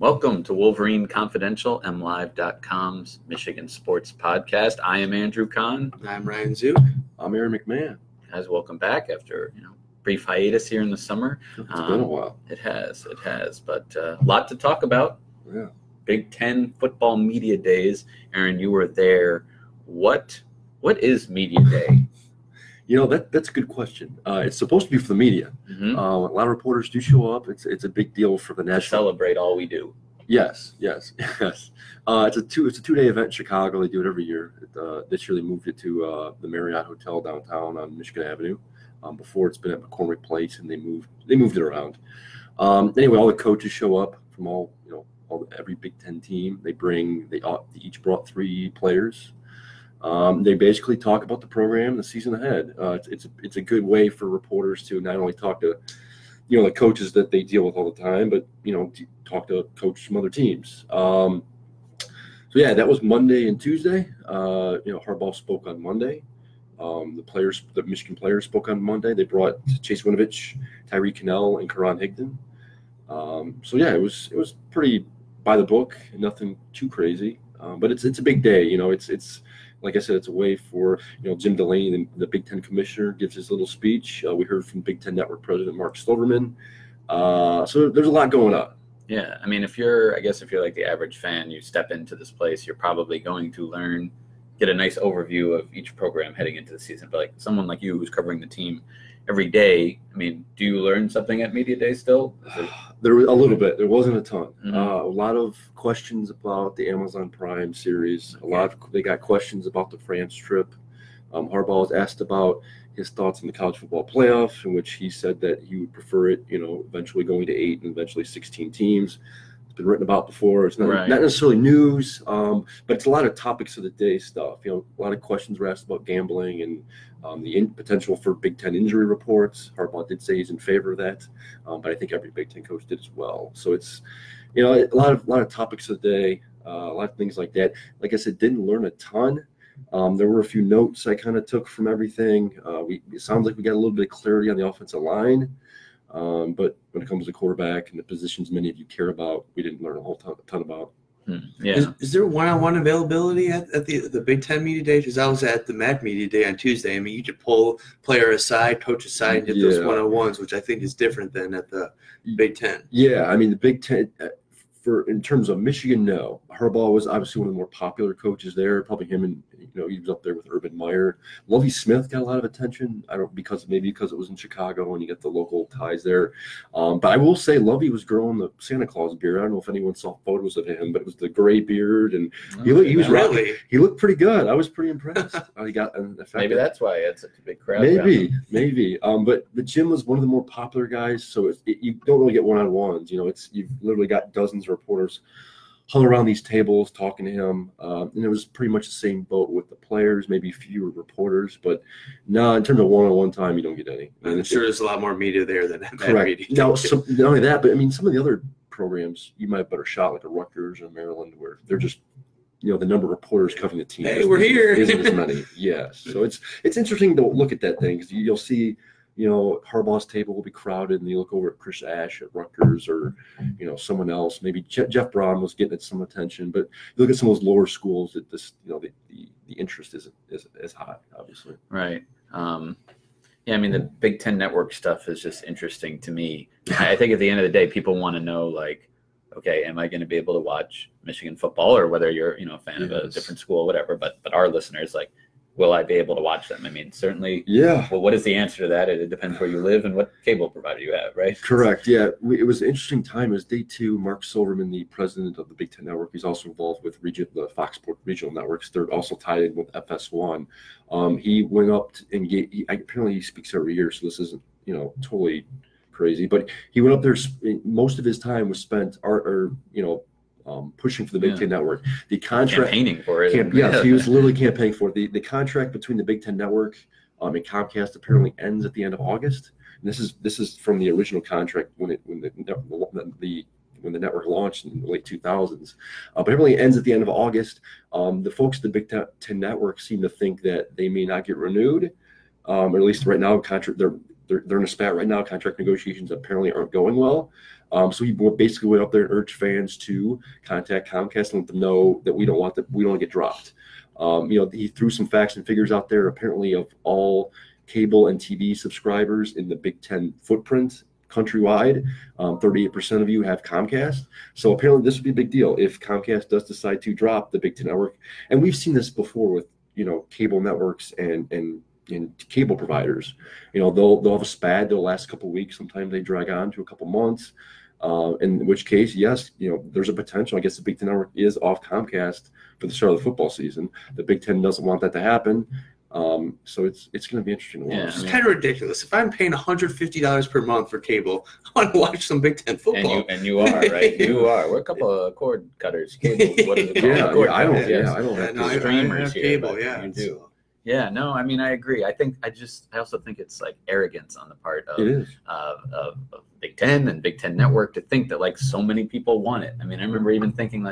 Welcome to Wolverine Confidential, MLive.com's Michigan Sports Podcast. I am Andrew Kahn. I'm Ryan Zook. I'm Aaron McMahon. Guys, welcome back after brief hiatus here in the summer. It's been a while. It has, but a lot to talk about. Yeah. Big Ten football media days. Aaron, you were there. What is media day? That's a good question. It's supposed to be for the media. Mm-hmm. A lot of reporters do show up. It's a big deal for the national. Celebrate all we do. Yes. It's a 2-day event in Chicago. They do it every year. This year they moved it to the Marriott Hotel downtown on Michigan Avenue. Before it's been at McCormick Place, and they moved it around. Anyway, all the coaches show up from every Big Ten team. They each brought 3 players. They basically talk about the program, the season ahead. It's a good way for reporters to not only talk to, the coaches that they deal with all the time, but talk to coaches from other teams. So yeah, that was Monday and Tuesday. Harbaugh spoke on Monday. The Michigan players spoke on Monday. They brought Chase Winovich, Tyree Cannell, and Karan Higdon. So yeah, it was pretty by the book, nothing too crazy. But it's a big day. It's like I said, it's a way for Jim Delaney, the Big Ten commissioner, gives his little speech. We heard from Big Ten Network president Mark Silverman. So there's a lot going on. Yeah, I mean, if you're like the average fan, you step into this place, you're probably going to get a nice overview of each program heading into the season. But like someone like you who's covering the team every day, I mean, do you learn something at Media Day still? There was a little bit. There wasn't a ton. Mm-hmm. A lot of questions about the Amazon Prime series. Okay. They got questions about the France trip. Harbaugh was asked about his thoughts on the college football playoff, in which he said that he would prefer it, eventually going to 8 and eventually 16 teams. It's been written about before. It's not necessarily news, but it's a lot of topics of the day stuff. A lot of questions were asked about gambling and the potential for Big Ten injury reports. Harbaugh did say he's in favor of that, but I think every Big Ten coach did as well. So it's, a lot of topics of the day, a lot of things like that. Like I said, didn't learn a ton. There were a few notes I kind of took from everything. It sounds like we got a little bit of clarity on the offensive line. But when it comes to quarterback and the positions many of you care about, we didn't learn a ton about. Yeah. Is there one-on-one availability at the Big Ten Media Day? Because I was at the MAC Media Day on Tuesday. I mean, you could pull player aside, coach aside, and get those one-on-ones, which I think is different than at the Big Ten. Yeah, I mean, the Big Ten in terms of Michigan, no. Harbaugh was obviously one of the more popular coaches there. Probably him, and he was up there with Urban Meyer. Lovie Smith got a lot of attention. Because it was in Chicago and you get the local ties there. But I will say, Lovie was growing the Santa Claus beard. I don't know if anyone saw photos of him, but it was the gray beard, and he was really. He looked pretty good. I was pretty impressed. Maybe that's why it's such a big crowd. Maybe. But Jim was one of the more popular guys, so you don't really get one-on-ones. You've literally got dozens of reporters hung around these tables talking to him, and it was pretty much the same boat with the players, maybe fewer reporters, but no, in terms of one-on-one time, you don't get any. And I'm sure there's a lot more media there than that. Correct. Now, not only that, but I mean, some of the other programs, you might have a better shot, like a Rutgers or Maryland, where they're just, the number of reporters covering the team. Hey, we're here. Isn't as many. Yes. So it's interesting to look at that thing, because you'll see, Harbaugh's table will be crowded, and you look over at Chris Ash at Rutgers, or someone else. Maybe Jeff Braun was getting some attention, but you look at some of those lower schools that this the interest isn't as high, obviously. Right. Yeah, I mean, the Big Ten Network stuff is just interesting to me. I think at the end of the day, people want to know, like, okay, am I going to be able to watch Michigan football, or whether you're a fan of a different school, whatever. But our listeners, like, will I be able to watch them? I mean, certainly. Yeah. Well, what is the answer to that? It depends where you live and what cable provider you have, right? Correct. Yeah. It was an interesting time. It was day 2. Mark Silverman, the president of the Big Ten Network, he's also involved with the Fox Sports regional networks. They're also tied in with FS1. He went up and apparently he speaks every year, so this isn't, totally crazy. But he went up there. Most of his time was spent pushing for the Big Ten Network. The contract campaigning for it. Yes, he was literally campaigning for it. The contract between the Big Ten Network and Comcast apparently ends at the end of August. And this is from the original contract when the network launched in the late 2000s. But it really ends at the end of August. The folks at the Big Ten Network seem to think that they may not get renewed, or at least right now they're in a spat right now. Contract negotiations apparently aren't going well. So he basically went up there and urged fans to contact Comcast and let them know that we don't get dropped. He threw some facts and figures out there. Apparently, of all cable and TV subscribers in the Big Ten footprint countrywide, 38% of you have Comcast. So apparently, this would be a big deal if Comcast does decide to drop the Big Ten network. And we've seen this before with cable networks and cable providers. They'll have a SPAD. They'll last a couple of weeks. Sometimes they drag on to a couple months. In which case, yes, there's a potential. I guess the Big Ten network is off Comcast for the start of the football season. The Big Ten doesn't want that to happen. So it's going to be interesting to watch. Yeah, it's kind of ridiculous. If I'm paying $150 per month for cable, I want to watch some Big Ten football. And you are, right? You are. We're a couple of cord cutters. Cable. What is it called? I don't have streamers here. Cable, yeah. You do. Yeah, no, I mean, I agree. I also think it's like arrogance on the part of Big Ten and Big Ten Network to think that like so many people want it. I mean, I remember even thinking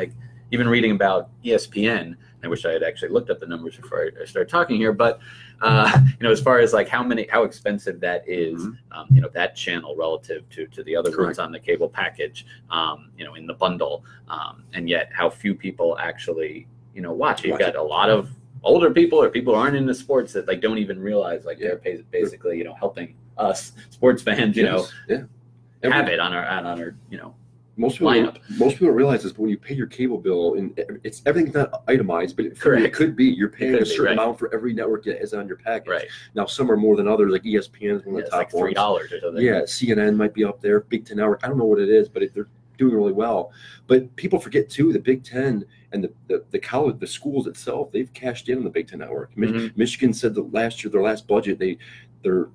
even reading about ESPN. I wish I had actually looked up the numbers before I started talking here, but as far as like how expensive that is, that channel relative to the other ones on the cable package, in the bundle, and yet how few people actually watch. You've got a lot of older people or people who aren't into sports that like don't even realize like they're basically helping us sports fans have it on our most people don't realize this, but when you pay your cable bill, and it's everything's not itemized, but it could be you're paying a certain amount for every network that is on your package. Right. Now some are more than others, like ESPN is one of the top like $3 or something. Yeah, CNN might be up there, Big Ten Network. I don't know what it is, but they're doing really well. But people forget too, the Big Ten and the college, the schools itself, they've cashed in on the Big Ten Network. Michigan said that last year, their last budget, their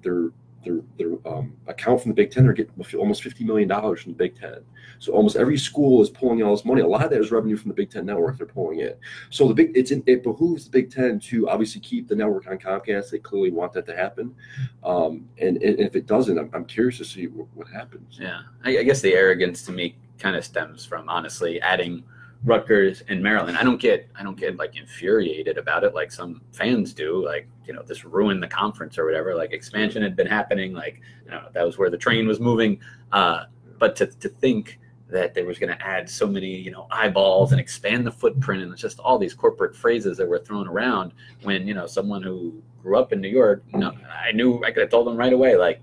account from the Big Ten, they're getting almost $50 million from the Big Ten. So almost every school is pulling all this money. A lot of that is revenue from the Big Ten Network. They're pulling it. So it behooves the Big Ten to obviously keep the network on Comcast. They clearly want that to happen. And if it doesn't, I'm curious to see what happens. Yeah, I guess the arrogance to me kind of stems from honestly adding Rutgers and Maryland. I don't get like infuriated about it like some fans do. Like, this ruined the conference or whatever. Like expansion had been happening. Like, that was where the train was moving. But to think that there was going to add so many, eyeballs and expand the footprint, and it's just all these corporate phrases that were thrown around when, someone who grew up in New York, I could have told them right away, like,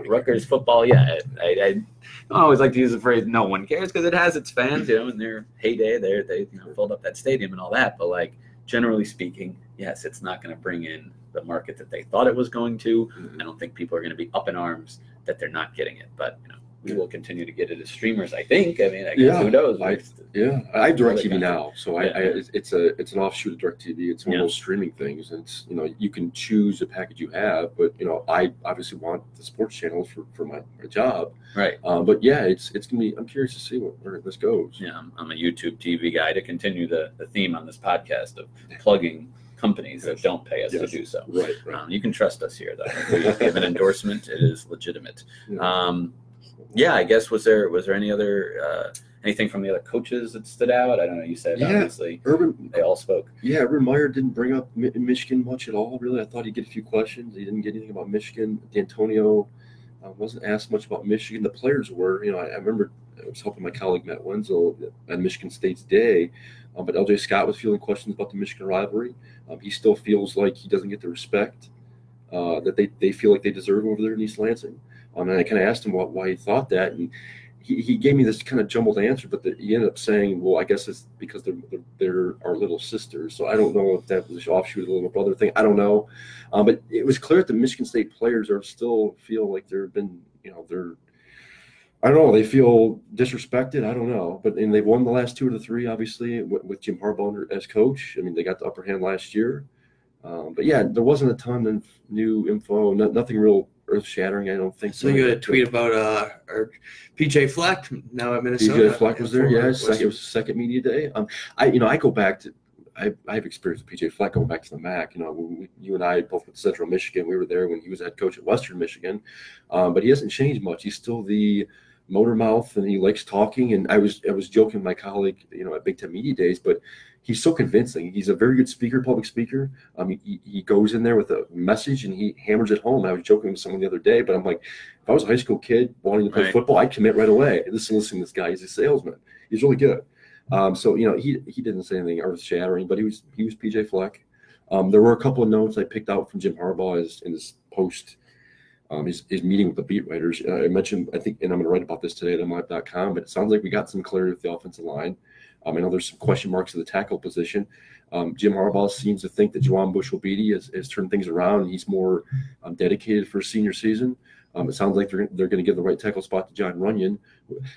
Rutgers football, I always like to use the phrase "no one cares" because it has its fans, in their heyday. They filled up that stadium and all that. But like generally speaking, yes, it's not going to bring in the market that they thought it was going to. I don't think people are going to be up in arms that they're not getting it. But we will continue to get it as streamers. I think. I mean, I guess who knows? I have DirecTV now, so it's an offshoot of DirecTV. It's one of those streaming things, and it's you can choose the package you have, but I obviously want the sports channels for my job, right? But it's gonna be. I'm curious to see where this goes. Yeah, I'm a YouTube TV guy. To continue the theme on this podcast of plugging companies that don't pay us to do so. Right. You can trust us here, though. If we give an endorsement, it is legitimate. I guess was there any other anything from the other coaches that stood out? I don't know. You said obviously they all spoke. Yeah, Urban Meyer didn't bring up Michigan much at all. Really, I thought he'd get a few questions. He didn't get anything about Michigan. D'Antonio wasn't asked much about Michigan. The players were. I remember I was helping my colleague Matt Wenzel at Michigan State's day, but LJ Scott was fielding questions about the Michigan rivalry. He still feels like he doesn't get the respect that they feel like they deserve over there in East Lansing. And I kind of asked him why he thought that, and he gave me this kind of jumbled answer, but he ended up saying, well, I guess it's because they're our little sisters. So I don't know if that was an offshoot of the little brother thing. I don't know. But it was clear that the Michigan State players still feel like they've been, I don't know, they feel disrespected. I don't know. And they've won the last 2 of the 3, obviously, with Jim Harbaugh as coach. I mean, they got the upper hand last year. But there wasn't a ton of new info, nothing real earth-shattering, I don't think. So you had a tweet about our PJ Fleck now at Minnesota. PJ Fleck was there, it was the second media day. I go back to I have experience with PJ Fleck going back to the MAC. When you and I both went to Central Michigan. We were there when he was head coach at Western Michigan, but he hasn't changed much. He's still the motor mouth, and he likes talking. And I was joking with my colleague, at Big Ten Media Days, but he's so convincing. He's a very good speaker, public speaker. He goes in there with a message and he hammers it home. I was joking with someone the other day, but I'm like, if I was a high school kid wanting to play football, I'd commit right away. Listen to this guy. He's a salesman. He's really good. So he didn't say anything earth shattering, but he was PJ Fleck. There were a couple of notes I picked out from Jim Harbaugh in his post. His meeting with the beat writers. I mentioned, I think, and I'm going to write about this today at mlive.com, but it sounds like we got some clarity with the offensive line. I know there's some question marks at the tackle position. Jim Harbaugh seems to think that Juwan Bushell-Beatty has turned things around. He's more dedicated for his senior season. It sounds like they're going to give the right tackle spot to John Runyon.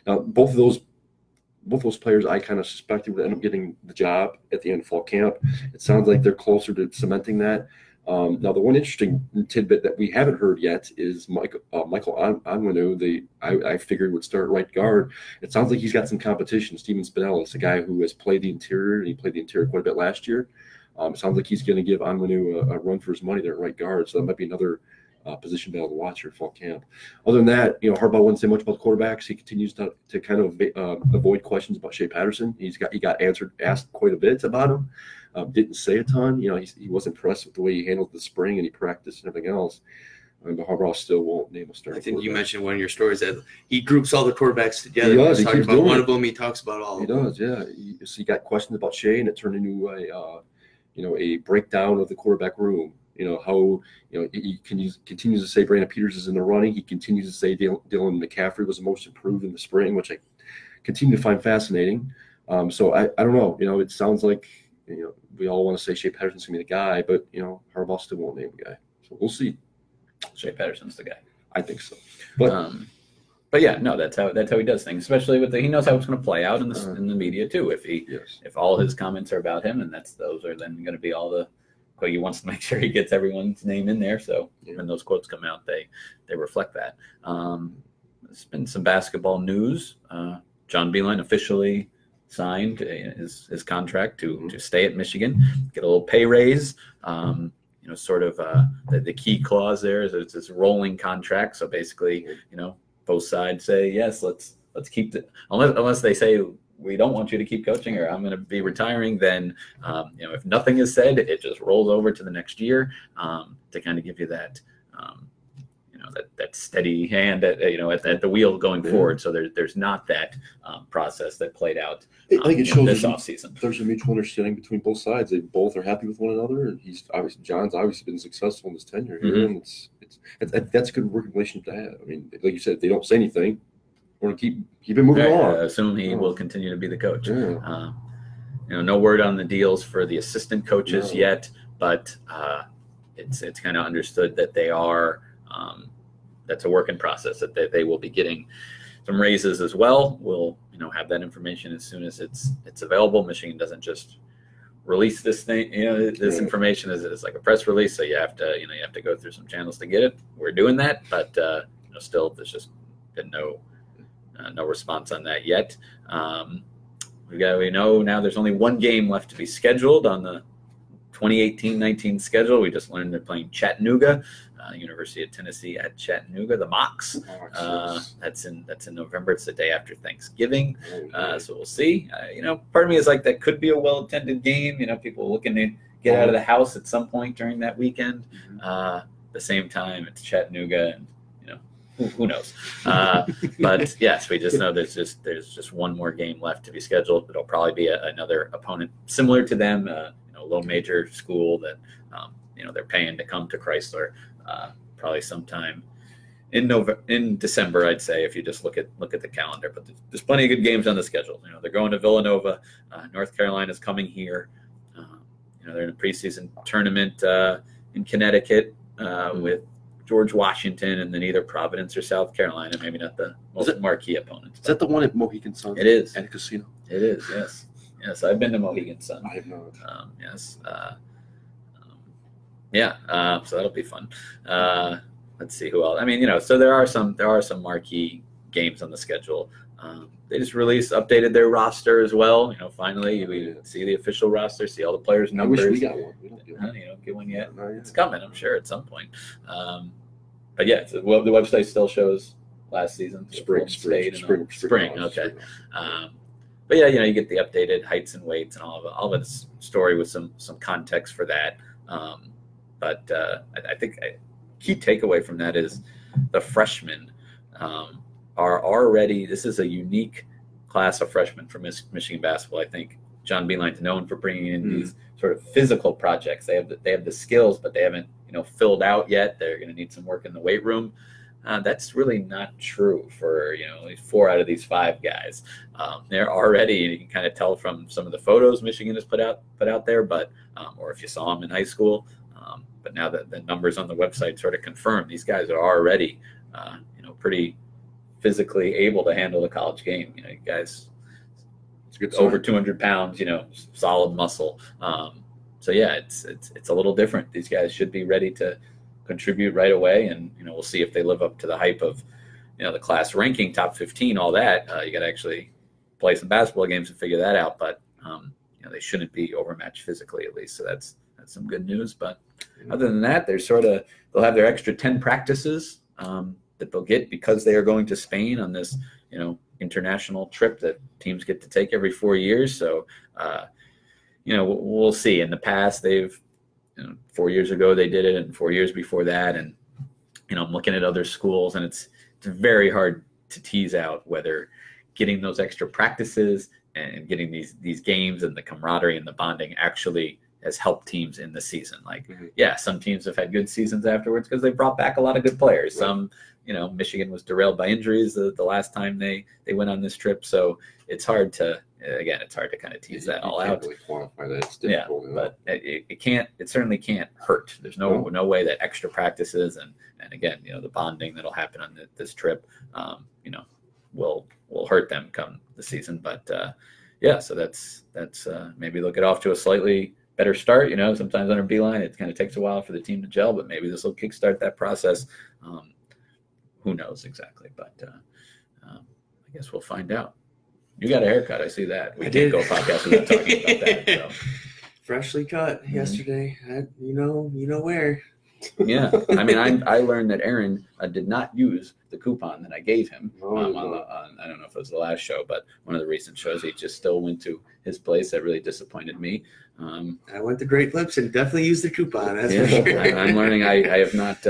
Now, both those players I kind of suspected would end up getting the job at the end of fall camp. It sounds like they're closer to cementing that. Now, the one interesting tidbit that we haven't heard yet is Michael Onwenu, I figured would start right guard. It sounds like he's got some competition. Steven Spinellis, a guy who has played the interior, and he played the interior quite a bit last year. It sounds like he's going to give Onwenu a run for his money there at right guard, so that might be another position battle to watch here at fall camp. Other than that, Harbaugh wouldn't say much about quarterbacks. He continues to kind of avoid questions about Shea Patterson. He got asked quite a bit about him. Didn't say a ton. He wasn't impressed with the way he handled the spring and he practiced and everything else. But Harbaugh still won't name a starter. I think you mentioned one of your stories that he groups all the quarterbacks together. He does. He's talking about one of them. He talks about all of them. He does, yeah. He got questions about Shea, and it turned into a breakdown of the quarterback room. How he continues to say Brandon Peters is in the running. He continues to say Dylan McCaffrey was the most improved in the spring, which I continue to find fascinating. So I don't know. It sounds like we all want to say Shea Patterson's gonna be the guy, but Harbaugh still won't name the guy. So we'll see. Shea Patterson's the guy. I think so. But yeah, no, that's how he does things. Especially he knows how it's going to play out in the media too. If all his comments are about him, and those are then going to be all the. Well, he wants to make sure he gets everyone's name in there. So when those quotes come out, they reflect that. There's been some basketball news. John Beilein officially signed his contract to stay at Michigan, get a little pay raise. Sort of the key clause there is it's this rolling contract. So basically, both sides say yes, let's keep it unless they say we don't want you to keep coaching or I'm going to be retiring. Then if nothing is said, it just rolls over to the next year to kind of give you that. That steady hand at the wheel going forward. So there's not that process that played out I think it shows this offseason. There's a mutual understanding between both sides. They both are happy with one another, and John's obviously been successful in his tenure here, and that's a good working relationship to have. I mean, like you said, if they don't say anything, we're gonna keep it moving along. Assume he will continue to be the coach. Yeah. No word on the deals for the assistant coaches yet, but it's kind of understood that they are. That's a work in process, that they will be getting some raises as well. We'll have that information as soon as it's available. Michigan doesn't just release this thing. This information is like a press release, so you have to go through some channels to get it. We're doing that, but still there's just been no response on that yet. We know now there's only one game left to be scheduled on the 2018-19 schedule. We just learned they're playing Chattanooga, University of Tennessee at Chattanooga, the Mocs. That's in November. It's the day after Thanksgiving. So we'll see. Part of me is like that could be a well-attended game. People looking to get out of the house at some point during that weekend. At the same time, it's Chattanooga, and who knows? But yes, we just know there's just one more game left to be scheduled. It'll probably be another opponent similar to them. Low major school that they're paying to come to Chrysler probably sometime in December, I'd say, if you just look at the calendar. But there's plenty of good games on the schedule. They're going to Villanova. North Carolina's coming here. They're in a preseason tournament in Connecticut with George Washington, and then either Providence or South Carolina. Maybe not the most marquee opponents. Is that the one at Mohegan Sun? It is. At a casino? It is, yes. Yes, I've been to Mohegan Sun. I have not. Yes. So that'll be fun. Let's see who else. I mean, so there are some marquee games on the schedule. They just updated their roster as well. Finally we see the official roster, see all the players' numbers. I wish we got one. We don't get one yet. It's coming, I'm sure, at some point. But yeah, the website still shows last season? Spring. Okay. But yeah, you get the updated heights and weights and all of its story with some context for that. But I think a key takeaway from that is the freshmen are already. This is a unique class of freshmen for Michigan basketball. I think John Beeline's known for bringing in these sort of physical projects. They have the skills, but they haven't filled out yet. They're going to need some work in the weight room. That's really not true for at least 4 out of these 5 guys. They're already, you can kind of tell from some of the photos Michigan has put out there, but or if you saw them in high school. But now that the numbers on the website sort of confirm these guys are already pretty physically able to handle the college game. You guys, it's over 200 pounds, solid muscle. So yeah, it's a little different. These guys should be ready to contribute right away, and we'll see if they live up to the hype of the class ranking, top 15, all that. You got to actually play some basketball games and figure that out. But they shouldn't be overmatched physically, at least. So that's some good news. But other than that, they'll have their extra 10 practices that they'll get because they are going to Spain on this international trip that teams get to take every 4 years. So we'll see. In the past, they've 4 years ago they did it, and 4 years before that, and I'm looking at other schools, and it's very hard to tease out whether getting those extra practices and getting these games and the camaraderie and the bonding actually has helped teams in the season. Like, yeah, some teams have had good seasons afterwards because they brought back a lot of good players. Right. Some, Michigan was derailed by injuries the last time they went on this trip. So it's hard to kind of tease that all out. Really quantify that. It's difficult, but it certainly can't hurt. There's no way that extra practices and again, the bonding that'll happen on this trip, will hurt them come the season. But so that's maybe they'll get off to a slightly better start. Sometimes under Beeline, it kind of takes a while for the team to gel, but maybe this will kickstart that process. Who knows exactly, but I guess we'll find out. You got a haircut. I see that. We can't go podcast without talking about that. So. Freshly cut yesterday. You know where. Yeah. I mean, I learned that Aaron did not use the coupon that I gave him on I don't know if it was the last show, but one of the recent shows. He just still went to his place. That really disappointed me. I went to Great Clips and definitely used the coupon. That's for sure. I'm learning. I have not.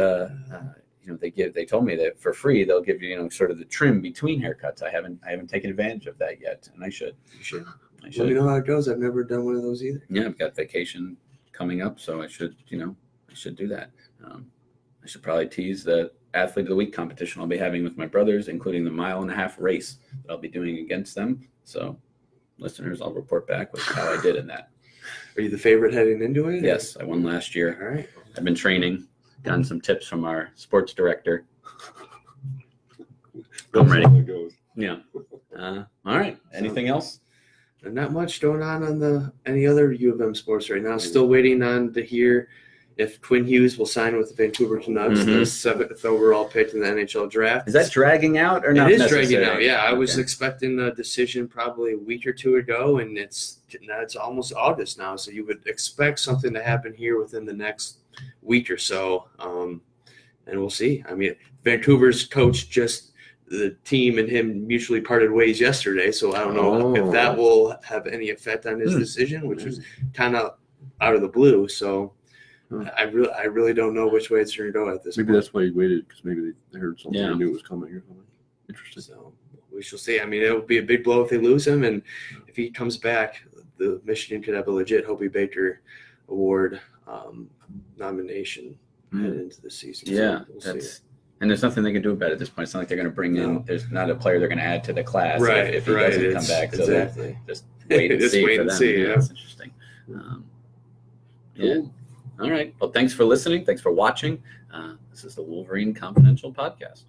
They told me that for free they'll give you sort of the trim between haircuts. I haven't taken advantage of that yet, and I should. You should. Let me know how it goes. I've never done one of those either. Yeah, I've got vacation coming up, so I should do that. I should probably tease the Athlete of the Week competition I'll be having with my brothers, including the 1.5-mile race that I'll be doing against them. So, listeners, I'll report back with how I did in that. Are you the favorite heading into it? Yes, I won last year. All right. I've been training, gotten some tips from our sports director. I'm ready. Yeah. All right. Anything else? Not much going on any other U of M sports right now. Still waiting on to hear if Quinn Hughes will sign with the Vancouver Canucks, the 7th overall pick in the NHL draft. Is that dragging out or not? It is dragging out, yeah. I was expecting a decision probably a week or two ago, and it's almost August now, so you would expect something to happen here within the next week or so, and we'll see. I mean, Vancouver's coach the team and him mutually parted ways yesterday, so I don't know if that will have any effect on his decision, which was kind of out of the blue, so I really don't know which way it's going to go at this point. Maybe that's why he waited, because maybe they heard something they knew it was coming or something. Interesting. So we shall see. I mean, it would be a big blow if they lose him, and if he comes back, the Michigan could have a legit Hobie Baker Award nomination heading into the season. Yeah, so we'll see. And there's nothing they can do about it at this point. It's not like they're going to bring in. There's not a player they're going to add to the class if he doesn't come back. So exactly. Just wait and see wait for and them. See, That's interesting. Yeah. All right. Well, thanks for listening. Thanks for watching. This is the Wolverine Confidential Podcast.